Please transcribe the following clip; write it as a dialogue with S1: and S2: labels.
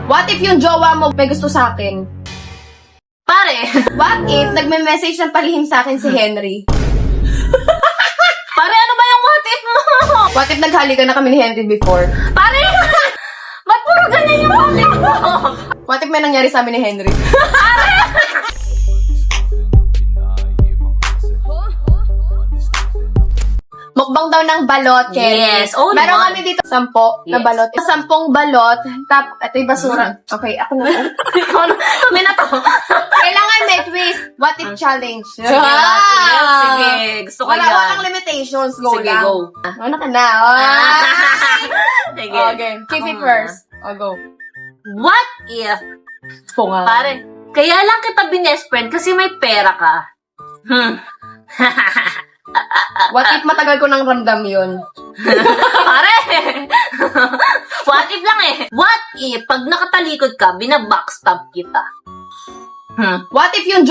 S1: What if yung jowa mo may gusto sa akin?
S2: Pare!
S1: What if nagme-message ng palihim sa akin si Henry?
S2: Pare, ano ba yung what if mo?
S1: What if naghalikan na kami ni Henry before?
S2: Pare! Ba't puro ganyan yung what if mo?
S1: What if may nangyari sa amin ni Henry? Mukbang daw ng balot, Kelly.
S2: Yes, oh,
S1: Meron
S2: naman.
S1: kami dito 10 na
S2: Yes.
S1: balot. 10 balot. Ito yung basura. Okay, ako na.
S2: Kami na to.
S1: Kailangan may twist. What if challenge?
S2: Sige, sige. Gusto ko yan.
S1: Walang limitations. Go
S2: Sige,
S1: lang.
S2: go.
S1: Ano ka na? Ah.
S2: Sige.
S1: Okay. Kiffy
S2: Ako
S1: first. Go.
S2: What if,
S1: Ko nga.
S2: pare, kaya lang kita binest friend kasi may pera ka.
S1: What if matagal ko nang ramdam yun?
S2: Pare! What if lang eh. What if, pag nakatalikod ka, binabackstab kita?
S1: What if yung